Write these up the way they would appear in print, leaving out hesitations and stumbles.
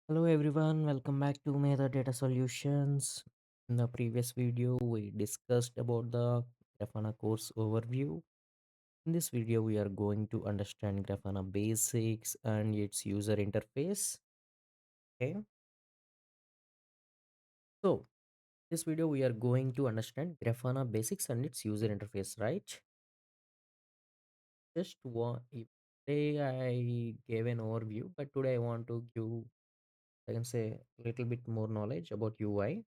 Hello everyone, welcome back to Medha Data Solutions. In the previous video, we discussed about the Grafana course overview. In this video, we are going to understand Grafana basics and its user interface. Okay, so this video we are going to understand Grafana basics and its user interface, right? Just one. Today I gave an overview, but today I want to give, I can say, a little bit more knowledge about UI.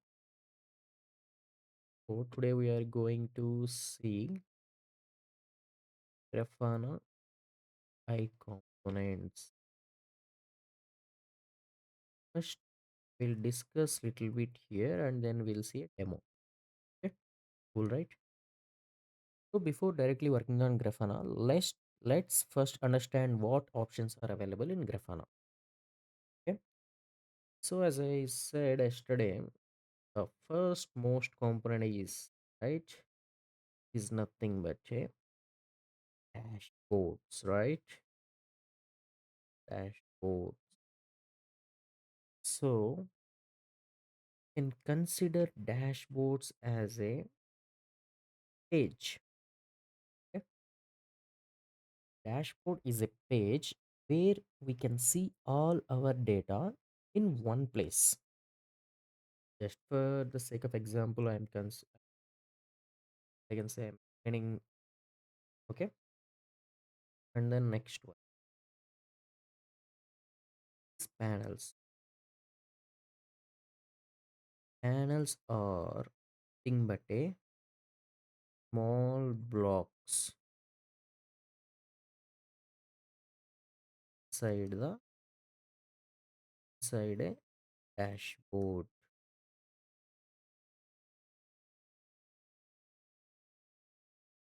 So today we are going to see Grafana UI components. First, we'll discuss little bit here and then we'll see a demo. Okay, cool, right? So before directly working on Grafana, let's first understand what options are available in Grafana. Okay. So as I said yesterday, the first most component is right is nothing but a dashboards, right? Dashboard. So can consider dashboards as a page. Okay? Dashboard is a page where we can see all our data in one place. Just for the sake of example, I can say I'm getting okay. And then next one is panels. Panels are nothing but a small blocks inside the inside a dashboard.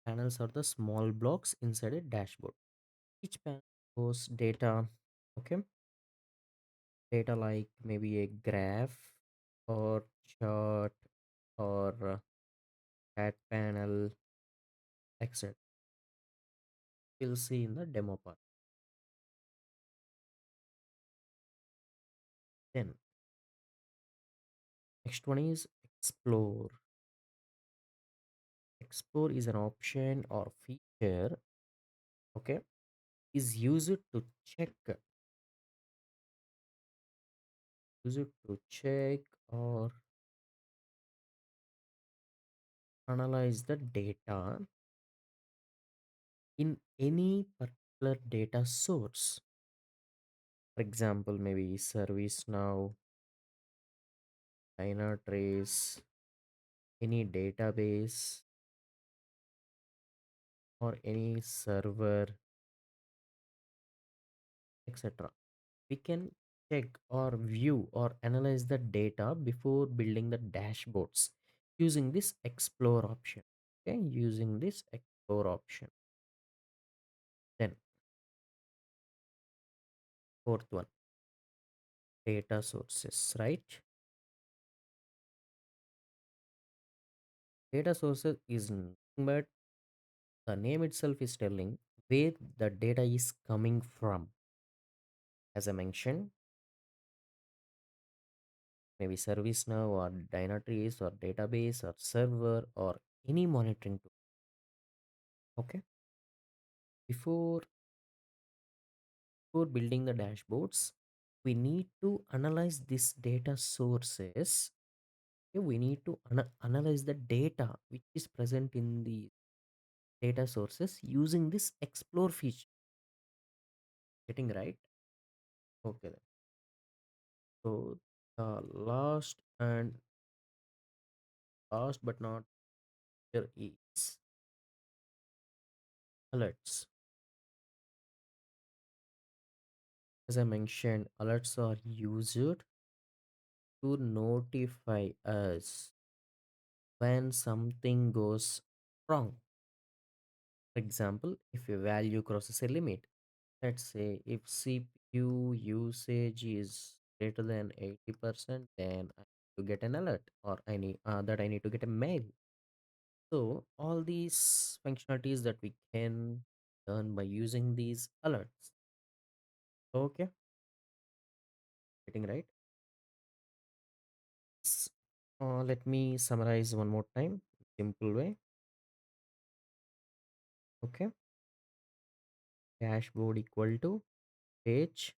Panels are the small blocks inside a dashboard. Each panel shows data. Okay, data like maybe a graph or chart or cat panel, etc. We'll see in the demo part. Then next one is explore. Explore is an option or feature, okay, is used to check or analyze the data in any particular data source. For example, maybe service now, Dynatrace, any database or any server, etc. We can check or view or analyze the data before building the dashboards using this explore option. Okay, using this explore option. Then fourth one, data sources, right? Data sources is nothing but the name itself is telling where the data is coming from. As I mentioned, maybe ServiceNow or Dynatrace or database or server or any monitoring tool. Okay, before building the dashboards, we need to analyze these data sources. Okay, we need to analyze the data which is present in the data sources using this explore feature. Getting right? Okay. Then. So the last but not here is alerts. As I mentioned, alerts are used to notify us when something goes wrong. For example, if a value crosses a limit, let's say if CPU usage is greater than 80%, then I need to get an alert or I need to get a mail. So all these functionalities that we can learn by using these alerts. Okay, getting right. Let me summarize one more time. Simple way. Okay. Dashboard equal to page,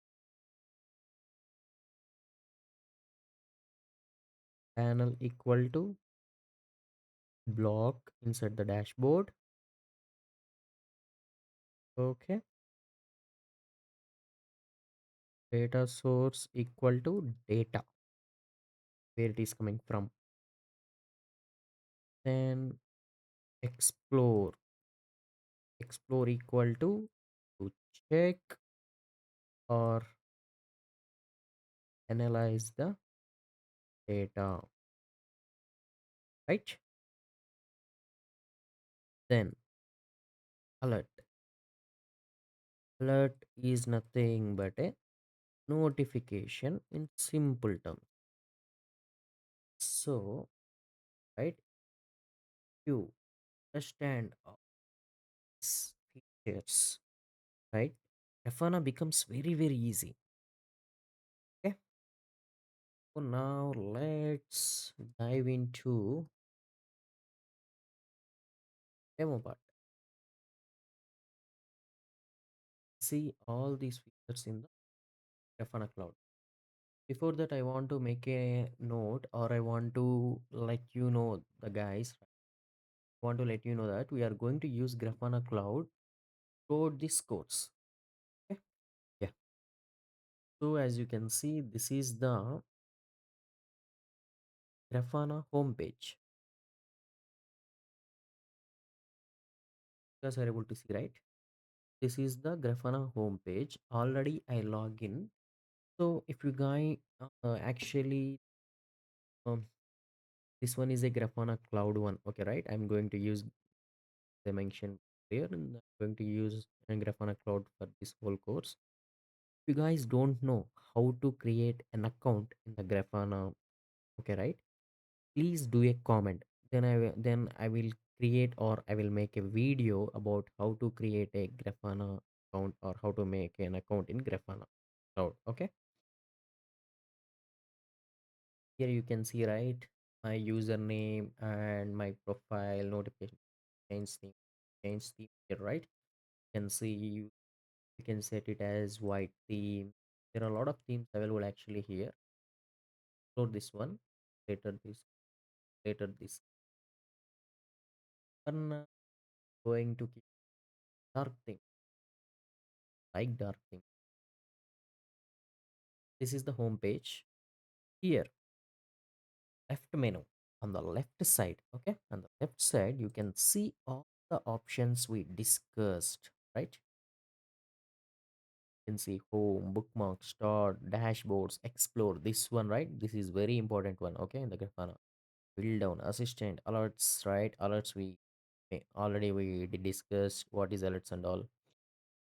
panel equal to block inside the dashboard. Okay. Data source equal to data, where it is coming from. Then explore. Explore equal to check or analyze the data, right? Then alert. Alert is nothing but a notification in simple terms. So, right, you understand all these features, right? Grafana becomes very easy. Okay. So now let's dive into demo part. See all these features in the Grafana cloud. Before that, I want to make a note, or I want to let you know, the guys, want to let you know that we are going to use Grafana cloud throughout this course. Okay. Yeah. So as you can see, this is the Grafana homepage. You guys are able to see, right? This is the Grafana homepage. Already I log in. So if you guys actually um, this one is a Grafana cloud one. Okay, right? I'm going to use the mention here, and I'm going to use a Grafana cloud for this whole course. If you guys don't know how to create an account in the Grafana, okay, right? Please do a comment. Then I will create, or I will make a video about how to create a Grafana account, or how to make an account in Grafana cloud. Okay. Here you can see, right, my username and my profile notification. Change theme here, right? You can see, you can set it as white theme. There are a lot of themes available actually here. So this one, later this, later this one, going to keep dark theme, like dark theme. This is the home page. Here, left menu on the left side. Okay, on the left side you can see all the options we discussed, right? You can see home, bookmarks, start, dashboards, explore. This one, right? This is very important one. Okay, in the Grafana, build down, assistant, alerts, right? Alerts, already we did discuss what is alerts and all.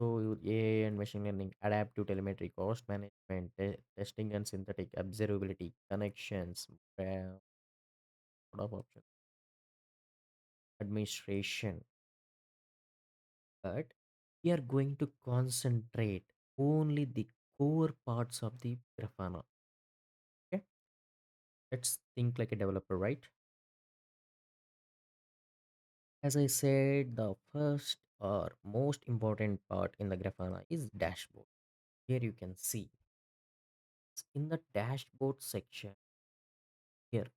So AI and machine learning, adaptive telemetry, cost management, testing and synthetic observability, connections, lot of options, administration. But we are going to concentrate only the core parts of the Grafana. Okay, let's think like a developer, right? As I said, the first or most important part in the Grafana is dashboard. Here you can see, in the dashboard section, here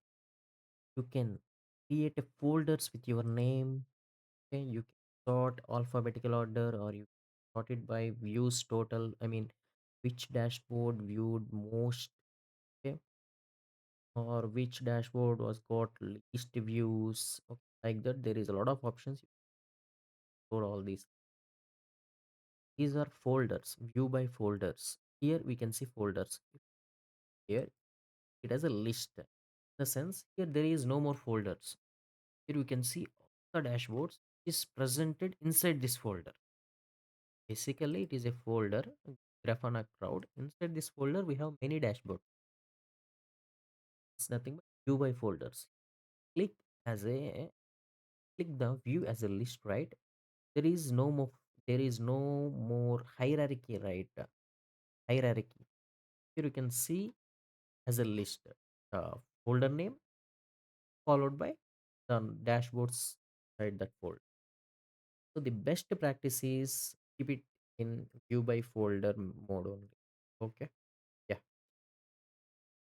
you can create a folders with your name. Okay, you can sort alphabetical order, or you sort it by views total. I mean, which dashboard viewed most. Okay, or which dashboard was got least views. Okay, like that, there is a lot of options for all these. These are folders, view by folders. Here we can see folders. Here it has a list. In the sense, here there is no more folders. Here we can see all the dashboards is presented inside this folder. Basically, it is a folder, Grafana crowd. Inside this folder, we have many dashboards. It's nothing but view by folders. Click as a click the view as a list, right? There is no more, hierarchy, right? Hierarchy. Here you can see as a list, folder name, followed by the dashboards inside that folder. So the best practice is keep it in view by folder mode only. Okay. Yeah.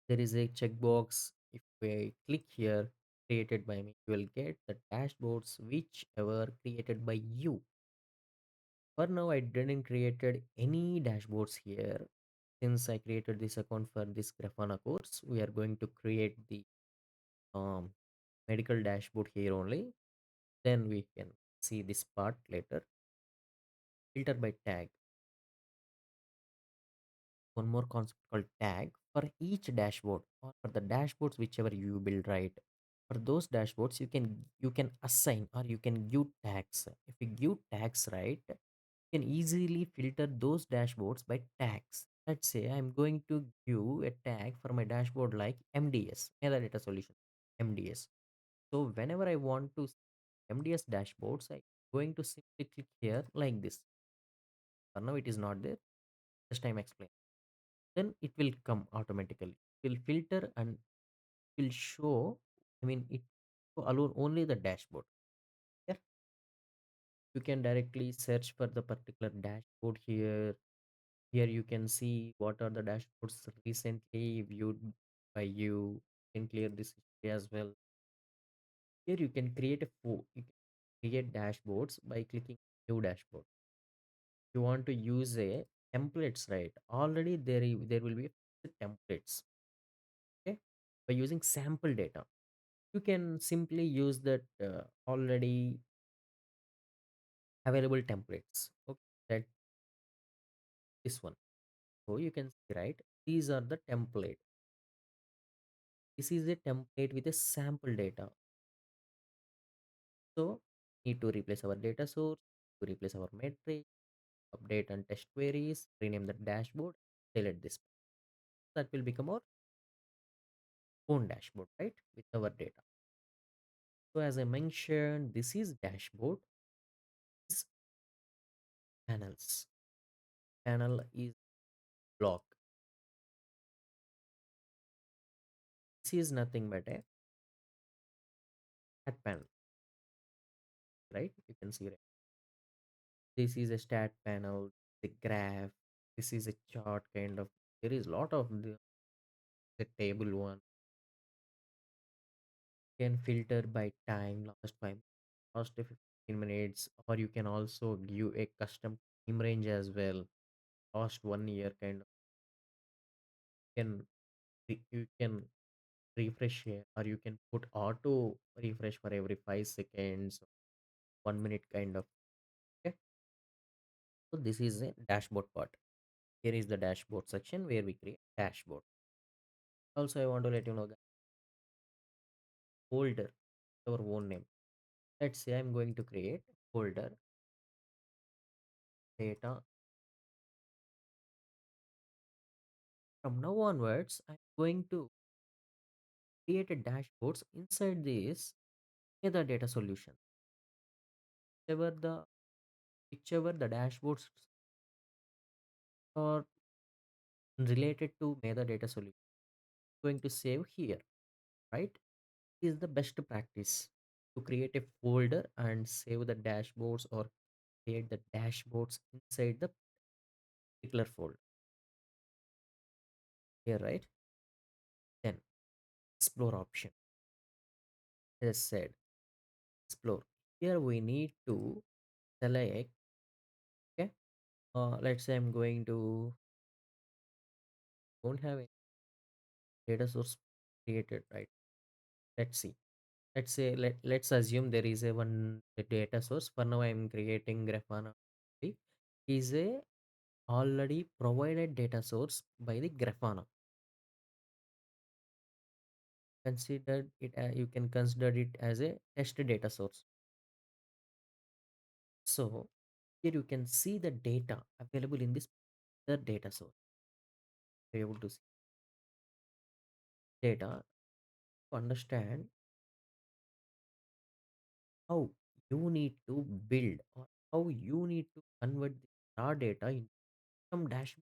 There is a checkbox. If we click here, created by me, you will get the dashboards whichever created by you. For now, I didn't created any dashboards here. Since I created this account for this Grafana course, we are going to create the um, medical dashboard here only. Then we can see this part later. Filter by tag. One more concept called tag for each dashboard or for the dashboards whichever you build, right? For those dashboards you can assign or you can give tags. If you give tags, right, you can easily filter those dashboards by tags. Let's say I'm going to give a tag for my dashboard like MDS, Medha Data Solution, MDS. So whenever I want to see MDS dashboards, I'm going to simply click here like this. For now it is not there, just I'm explaining. Then it will come automatically. It will filter and will show, I mean, it will allow only the dashboard. Yeah, you can directly search for the particular dashboard here. Here you can see what are the dashboards recently viewed by you. You can clear this history as well. Here you can create you can create dashboards by clicking new dashboard. You want to use a templates, right? Already there will be templates. Okay, by using sample data you can simply use that already available templates. Okay, that this one. So you can see, right, these are the template. This is a template with a sample data. So need to replace our data source, to replace our metric, update and test queries, rename the dashboard, delete this. That will become our own dashboard, right, with our data. So as I mentioned, this is dashboard. This panels. Panel is block. This is nothing but a stat panel, right? You can see, right? This is a stat panel, the graph. This is a chart kind of. There is a lot of the table one. Can filter by time, last 5, last 15 minutes, or you can also give a custom time range as well. Last 1 year kind of. You can refresh here, or you can put auto refresh for every 5 seconds, 1 minute kind of. Okay. So this is a dashboard part. Here is the dashboard section where we create dashboard. Also, I want to let you know that folder, our own name. Let's say I'm going to create folder data. From now onwards, I'm going to create a dashboards inside this Medha data solution. Whichever the whichever the dashboards are related to Medha data solution, going to save here, right? Is the best practice to create a folder and save the dashboards or create the dashboards inside the particular folder here, right? Then explore option. As said, explore. Here we need to select. Okay. Let's say I'm going to don't have any data source created, right? Let's see. Let's say let's assume there is a one data source. For now, I'm creating Grafana. Is a already provided data source by the Grafana. Consider it. You can consider it as a test data source. So here you can see the data available in this the data source. You're able to see data to understand how you need to build or how you need to convert the raw data into some dashboard.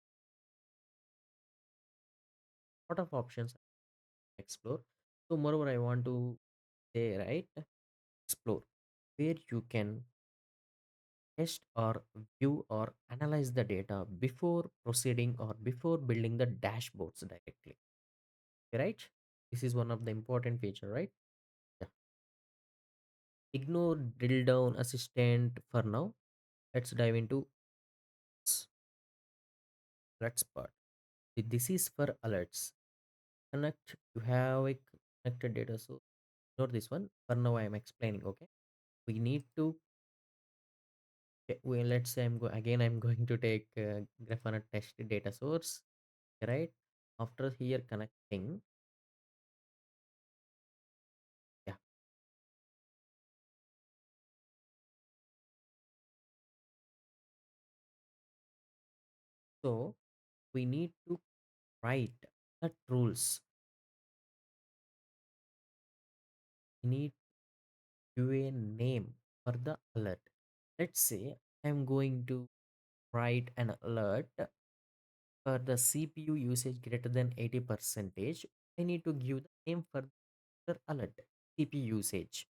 Lot of options I explore. So moreover, I want to say, right? Explore, where you can test or view or analyze the data before proceeding or before building the dashboards directly, right? This is one of the important feature, right? Yeah. Ignore drill down assistant for now. Let's dive into alerts part. This is for alerts. Connect, you have a connected data, so not this one for now. I am explaining, okay? We need to well, let's say I'm going to take Grafana test data source, right? After here connecting, yeah. So we need to write the rules. We need to give a name for the alert. Let's say I'm going to write an alert for the CPU usage greater than 80 percentage. I need to give the name for the alert, CPU usage.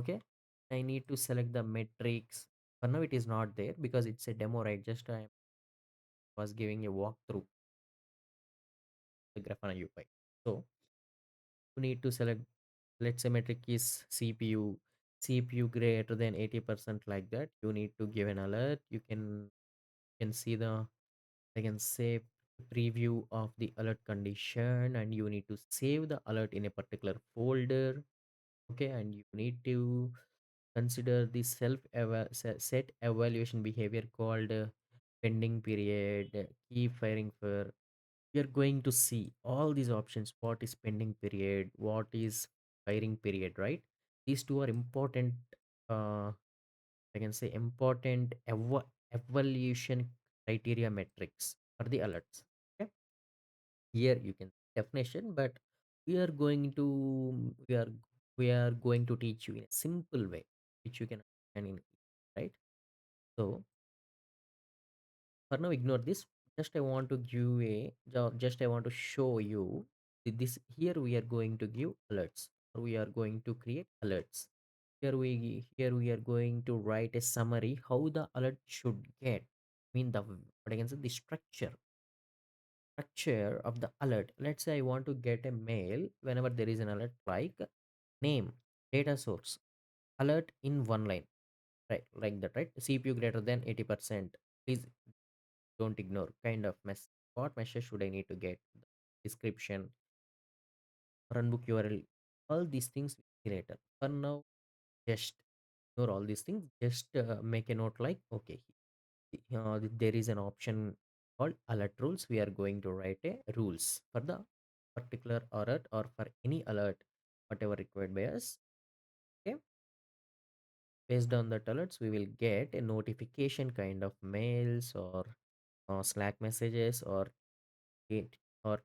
Okay. I need to select the metrics. For now it is not there because it's a demo, right? Just I was giving a walkthrough the Grafana UI. So you need to select, let's say metric is CPU greater than 80% like that. You need to give an alert. You can see the, I can save preview of the alert condition, and you need to save the alert in a particular folder. Okay, and you need to consider the set evaluation behavior called pending period, keep firing for. We are going to see all these options: what is pending period, what is firing period, right? These two are important. uh, I can say important evaluation criteria metrics for the alerts. Okay, here you can definition, but we are going to we are we are going to teach you in a simple way which you can understand in, right? So for now ignore this. Just I want to give a just I want to show you this. Here we are going to give alerts, or we are going to create alerts. Here we are going to write a summary how the alert should get. I mean the, what I can say, the structure of the alert. Let's say I want to get a mail whenever there is an alert like name, data source, alert in one line, right? Like that, right? CPU greater than 80%. Please don't ignore kind of mess. What message should I need to get? Description, runbook URL, all these things later. For now, just ignore all these things. Just make a note like, okay, there is an option called alert rules. We are going to write a rules for the particular alert or for any alert, whatever required by us. Okay, based on that alerts, we will get a notification kind of mails or Slack messages or it or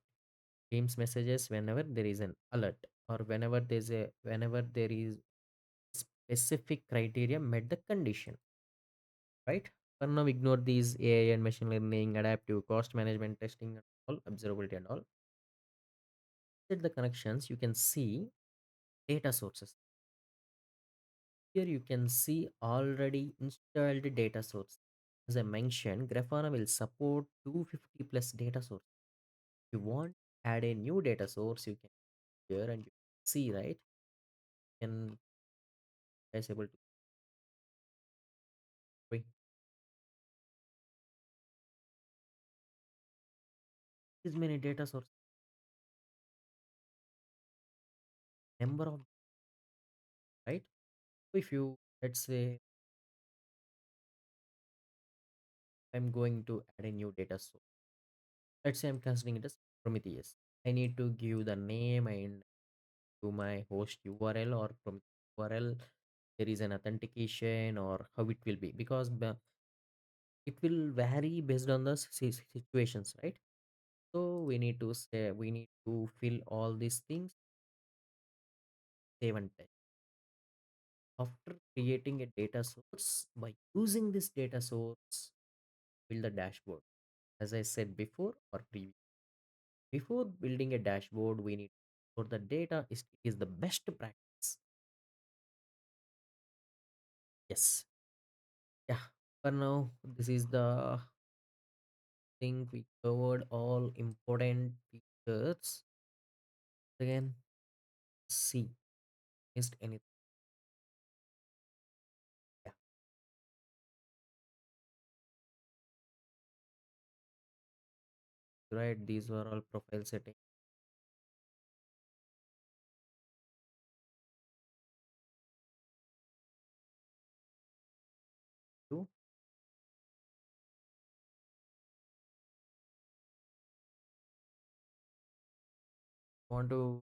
Teams messages whenever there is an alert, or whenever there is specific criteria met the condition, right? For now, ignore these AI and machine learning, adaptive cost management, testing, and all observability and all. Set the connections. You can see data sources. Here you can see already installed data source. As I mentioned, Grafana will support 250 plus data source. If you want add a new data source, you can here and you see, right? You can guys able to bring this many data source, number of, right? If you, let's say I'm going to add a new data source. Let's say I'm considering it as Prometheus. I need to give the name and to my host URL or Prometheus URL. There is an authentication or how it will be, because it will vary based on the situations, right? So we need to say, we need to fill all these things, save and test. After creating a data source, by using this data source, build the dashboard. As I said before or previous, before building a dashboard, we need for the data is the best practice. Yes. Yeah. For now, this is the thing we covered all important features. Again, see, missed anything? Yeah. Right. These were all profile settings. You want to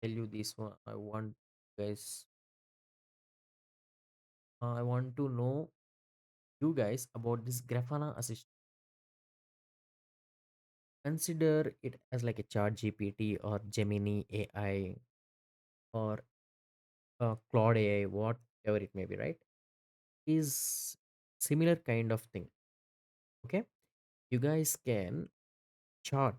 tell you this one. I want guys. I want to know you guys about this Grafana assistant. Consider it as like a chat GPT or Gemini AI or Claude AI, whatever it may be, right? Is similar kind of thing. Okay, you guys can chat,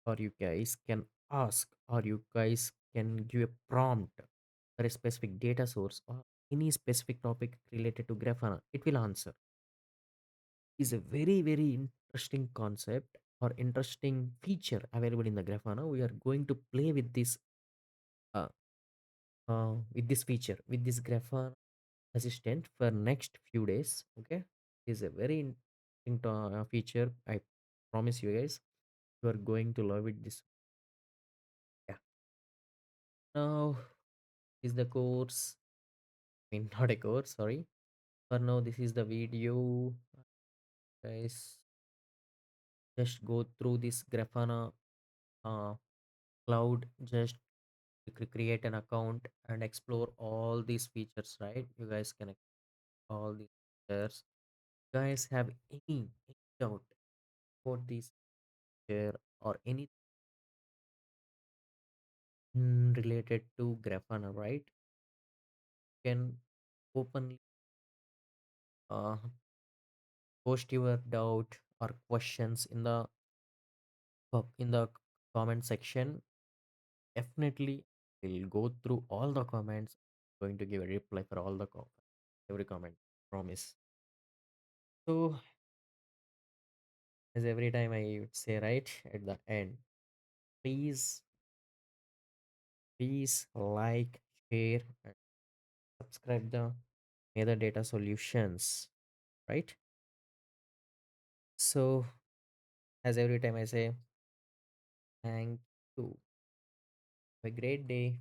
or you guys can ask, or you guys can give a prompt for a specific data source or any specific topic related to Grafana. It will answer. Is a very very interesting concept or interesting feature available in the Grafana. We are going to play uh, with this feature, with this Grafana assistant for next few days. Okay, is a very interesting feature. I promise you guys, you are going to love it. This, yeah. Now is the course. I mean, not a course. Sorry. For now, this is the video, guys. Just go through this Grafana uh, cloud. Just create an account and explore all these features. Right? You guys can explore all these features. Guys, have any doubt about this feature or anything related to Grafana, right? Can openly uh, post your doubt or questions in the comment section. Definitely, we'll go through all the comments. Going to give a reply for all the every comment. Promise. So, as every time I would say right at the end, please, please like, share, and subscribe the Nether Data Solutions. Right. So, as every time I say, thank you. Have a great day.